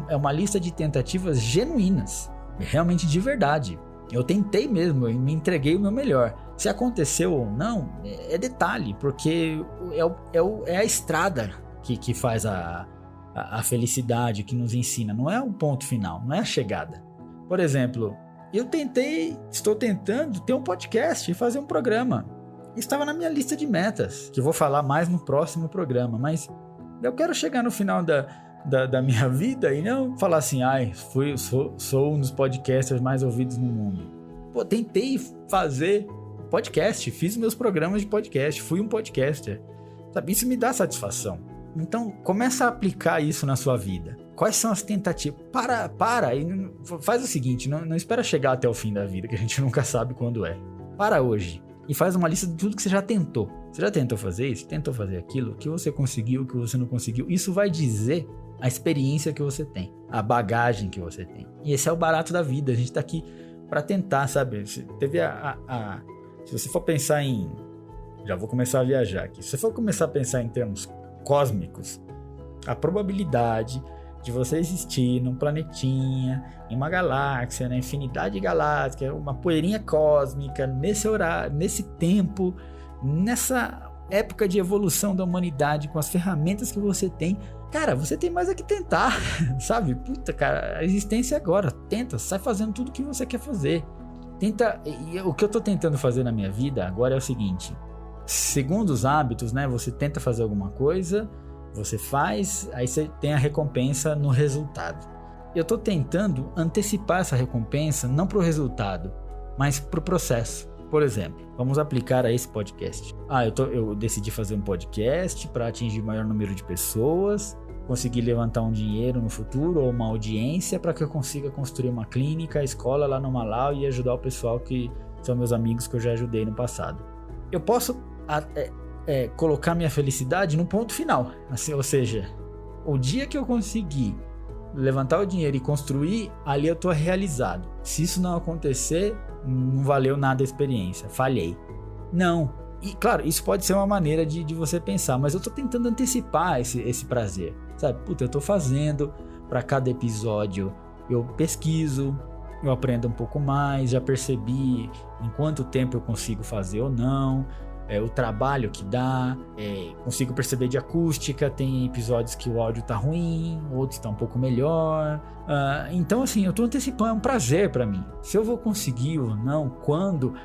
É uma lista de tentativas genuínas. Realmente de verdade. Eu tentei mesmo, eu me entreguei o meu melhor. Se aconteceu ou não, é detalhe, porque é a estrada que faz a felicidade, que nos ensina. Não é o ponto final, não é a chegada. Por exemplo, estou tentando ter um podcast e fazer um programa. Estava na minha lista de metas, que eu vou falar mais no próximo programa, mas eu quero chegar no final da minha vida e não falar assim, sou um dos podcasters mais ouvidos no mundo. Pô, tentei fazer podcast, fiz meus programas de podcast, fui um podcaster, sabe? Isso me dá satisfação. Então, começa a aplicar isso na sua vida. Quais são as tentativas? Para e faz o seguinte, não espera chegar até o fim da vida, que a gente nunca sabe quando é. Para hoje e faz uma lista de tudo que você já tentou. Você já tentou fazer isso? Tentou fazer aquilo? O que você conseguiu, o que você não conseguiu? Isso vai dizer a experiência que você tem, a bagagem que você tem. E esse é o barato da vida. A gente tá aqui para tentar, sabe? Teve se você for pensar em... Já vou começar a viajar aqui. Se você for começar a pensar em termos cósmicos, a probabilidade de você existir num planetinha, em uma galáxia, na infinidade de galáxias, uma poeirinha cósmica, nesse horário, nesse tempo, nessa época de evolução da humanidade, com as ferramentas que você tem, cara, você tem mais a que tentar, sabe? Puta, cara, a existência é agora. Tenta, sai fazendo tudo que você quer fazer. Tenta, e o que eu tô tentando fazer na minha vida agora é o seguinte, segundo os hábitos, né? Você tenta fazer alguma coisa, você faz, aí você tem a recompensa no resultado. Eu tô tentando antecipar essa recompensa, não pro resultado, mas pro processo. Por exemplo, vamos aplicar a esse podcast. Eu decidi fazer um podcast para atingir o maior número de pessoas, conseguir levantar um dinheiro no futuro ou uma audiência para que eu consiga construir uma clínica, escola lá no Malau e ajudar o pessoal que são meus amigos que eu já ajudei no passado. Eu posso colocar minha felicidade no ponto final, assim, ou seja, o dia que eu conseguir levantar o dinheiro e construir, ali eu tô realizado. Se isso não acontecer, não valeu nada a experiência, falhei. Não, e claro, isso pode ser uma maneira de você pensar, mas eu tô tentando antecipar esse prazer, sabe? Puta, eu tô fazendo, para cada episódio eu pesquiso, eu aprendo um pouco mais, já percebi em quanto tempo eu consigo fazer ou não, o trabalho que dá, consigo perceber de acústica, tem episódios que o áudio tá ruim, outros tá um pouco melhor, então assim, eu tô antecipando, é um prazer pra mim. Se eu vou conseguir ou não, quando,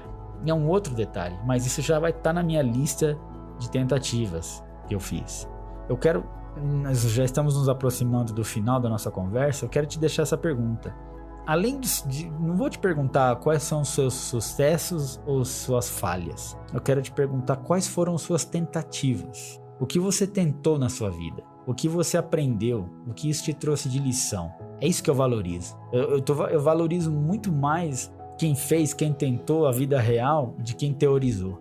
é um outro detalhe, mas isso já vai estar na minha lista de tentativas que eu fiz. Nós já estamos nos aproximando do final da nossa conversa, eu quero te deixar essa pergunta. Além não vou te perguntar quais são os seus sucessos ou suas falhas. Eu quero te perguntar quais foram suas tentativas. O que você tentou na sua vida? O que você aprendeu? O que isso te trouxe de lição? É isso que eu valorizo. Eu valorizo muito mais quem fez, quem tentou a vida real de quem teorizou.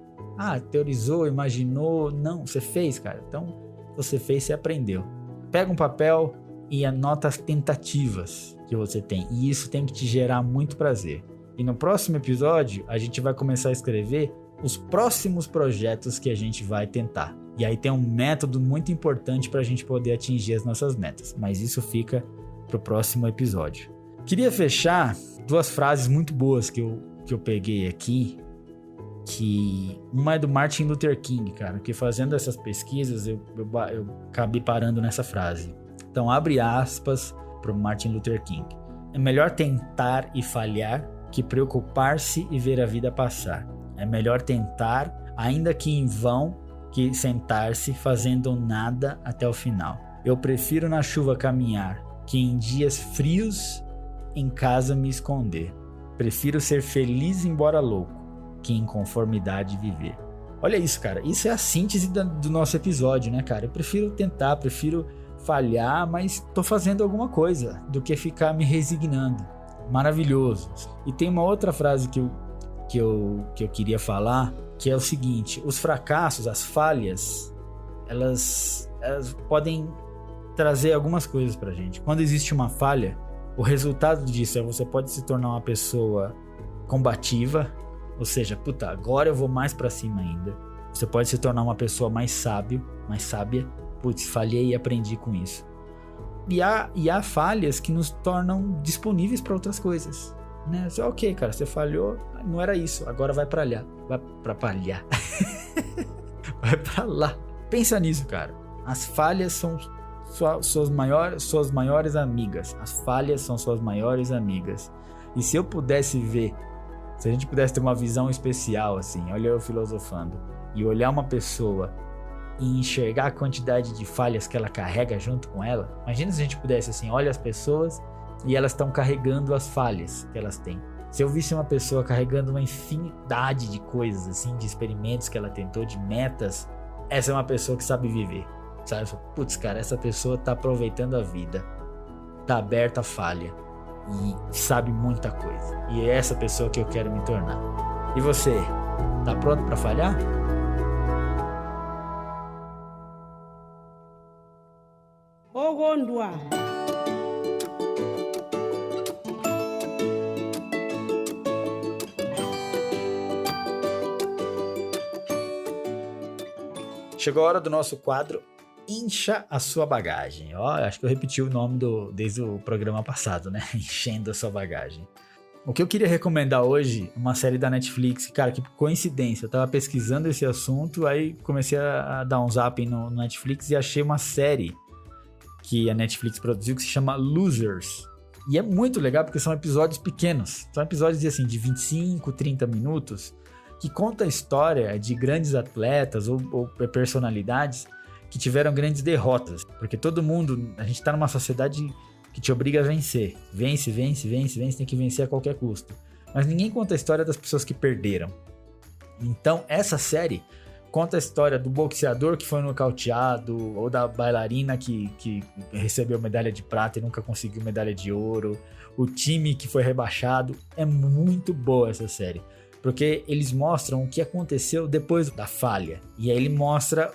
Teorizou, imaginou. Não, você fez, cara. Então, você fez, você aprendeu. Pega um papel e anota as tentativas que você tem, e isso tem que te gerar muito prazer. E no próximo episódio a gente vai começar a escrever os próximos projetos que a gente vai tentar, e aí tem um método muito importante para a gente poder atingir as nossas metas, mas isso fica pro próximo episódio. Queria fechar 2 frases muito boas que eu peguei aqui, que uma é do Martin Luther King, cara, que fazendo essas pesquisas eu acabei parando nessa frase. Então, abre aspas para o Martin Luther King. É melhor tentar e falhar que preocupar-se e ver a vida passar. É melhor tentar, ainda que em vão, que sentar-se fazendo nada até o final. Eu prefiro na chuva caminhar que em dias frios em casa me esconder. Prefiro ser feliz embora louco que em conformidade viver. Olha isso, cara. Isso é a síntese do nosso episódio, né, cara? Eu prefiro tentar, prefiro falhar, mas tô fazendo alguma coisa do que ficar me resignando. Maravilhoso. E tem uma outra frase que eu queria falar, que é o seguinte: os fracassos, as falhas, elas podem trazer algumas coisas pra gente. Quando existe uma falha, o resultado disso é você pode se tornar uma pessoa combativa, ou seja, agora eu vou mais pra cima ainda. Você pode se tornar uma pessoa mais sábia, falhei e aprendi com isso. E há falhas que nos tornam disponíveis para outras coisas, né? Ok, cara, você falhou, não era isso, agora vai pra lá. Vai pra lá. Pensa nisso, cara. As falhas são suas maiores amigas. As falhas são suas maiores amigas. E se eu pudesse ver, se a gente pudesse ter uma visão especial, assim, olha eu filosofando, e olhar uma pessoa e enxergar a quantidade de falhas que ela carrega junto com ela. Imagina se a gente pudesse assim, olha as pessoas e elas estão carregando as falhas que elas têm. Se eu visse uma pessoa carregando uma infinidade de coisas assim, de experimentos que ela tentou, de metas, essa é uma pessoa que sabe viver, sabe? Cara, essa pessoa tá aproveitando a vida, tá aberta à falha e sabe muita coisa, e é essa pessoa que eu quero me tornar. E você, tá pronto pra falhar? Ogondwa. Chegou a hora do nosso quadro Encha a Sua Bagagem. Acho que eu repeti o nome desde o programa passado, né? Enchendo a Sua Bagagem. O que eu queria recomendar hoje, uma série da Netflix, cara, que coincidência, eu tava pesquisando esse assunto, aí comecei a dar um zapping no Netflix e achei uma série que a Netflix produziu que se chama Losers. E é muito legal porque são episódios pequenos, são episódios assim, de 25, 30 minutos, que conta a história de grandes atletas ou personalidades que tiveram grandes derrotas. Porque todo mundo, a gente tá numa sociedade que te obriga a vencer. Vence, tem que vencer a qualquer custo. Mas ninguém conta a história das pessoas que perderam. Então, essa série conta a história do boxeador que foi nocauteado, ou da bailarina que recebeu medalha de prata e nunca conseguiu medalha de ouro, o time que foi rebaixado. É muito boa essa série, porque eles mostram o que aconteceu depois da falha. E aí ele mostra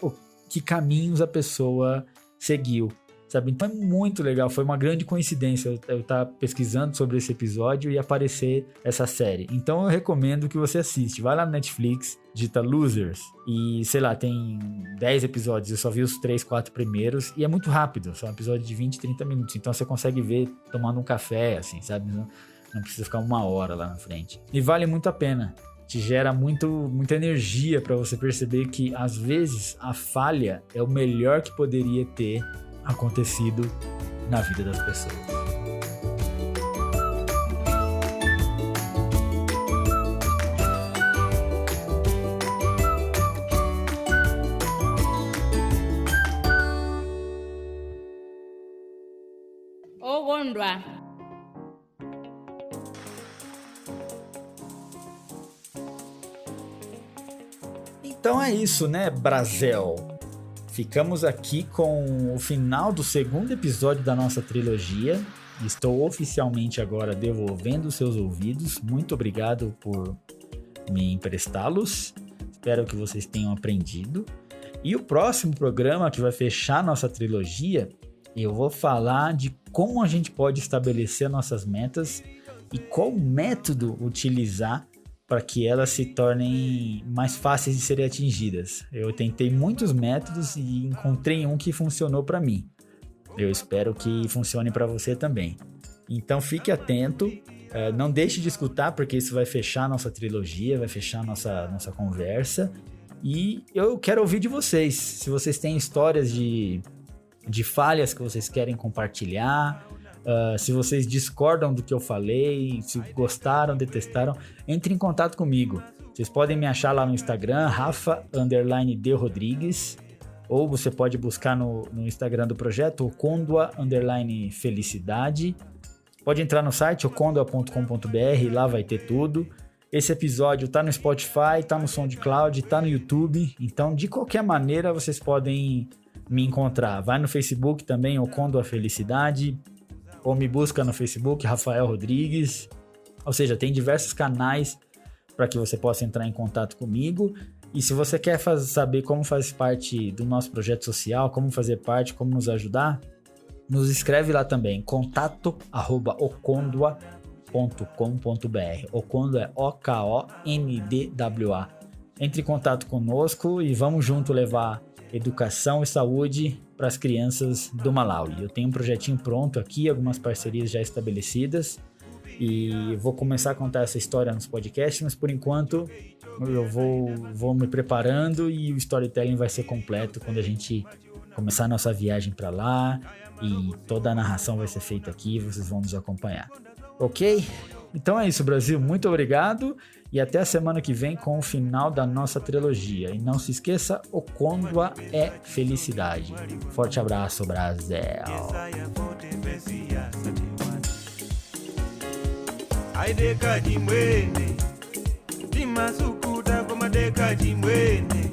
que caminhos a pessoa seguiu. Sabe? Então é muito legal, foi uma grande coincidência eu estar pesquisando sobre esse episódio e aparecer essa série. Então eu recomendo que você assiste, vai lá no Netflix, digita Losers e sei lá, tem 10 episódios, eu só vi os 3, 4 primeiros e é muito rápido, são episódios de 20, 30 minutos, então você consegue ver tomando um café, assim, sabe? Não precisa ficar 1 hora lá na frente. E vale muito a pena. Te gera muita energia para você perceber que às vezes a falha é o melhor que poderia ter acontecido na vida das pessoas. Ogondwa. Então é isso, né, Brasil? Ficamos aqui com o final do 2º episódio da nossa trilogia. Estou oficialmente agora devolvendo seus ouvidos. Muito obrigado por me emprestá-los. Espero que vocês tenham aprendido. E o próximo programa que vai fechar nossa trilogia, eu vou falar de como a gente pode estabelecer nossas metas e qual método utilizar para que elas se tornem mais fáceis de serem atingidas. Eu tentei muitos métodos e encontrei um que funcionou para mim. Eu espero que funcione para você também. Então fique atento, não deixe de escutar, porque isso vai fechar a nossa trilogia, vai fechar a nossa conversa. E eu quero ouvir de vocês. Se vocês têm histórias de falhas que vocês querem compartilhar, se vocês discordam do que eu falei, se gostaram, detestaram, entre em contato comigo. Vocês podem me achar lá no Instagram, Rafa_D Rodrigues, ou você pode buscar no Instagram do projeto, Okondwa_Felicidade. Pode entrar no site okondwa.com.br, lá vai ter tudo. Esse episódio tá no Spotify, tá no SoundCloud, tá no YouTube, então de qualquer maneira vocês podem me encontrar. Vai no Facebook também, Okondwa Felicidade, ou me busca no Facebook, Rafael Rodrigues. Ou seja, tem diversos canais para que você possa entrar em contato comigo. E se você quer saber como fazer parte do nosso projeto social, como fazer parte, como nos ajudar, nos escreve lá também, contato@okondwa.com.br. Okondwa é OKONDWA. Entre em contato conosco e vamos junto levar educação e saúde para as crianças do Malawi. Eu tenho um projetinho pronto aqui, algumas parcerias já estabelecidas e vou começar a contar essa história nos podcasts, mas por enquanto eu vou me preparando e o storytelling vai ser completo quando a gente começar a nossa viagem para lá e toda a narração vai ser feita aqui, vocês vão nos acompanhar. Ok? Então é isso, Brasil. Muito obrigado e até a semana que vem com o final da nossa trilogia. E não se esqueça, Okondwa é felicidade. Forte abraço, Brasil. Aideka jimwene, dimasukuta kwa madeka jimwene.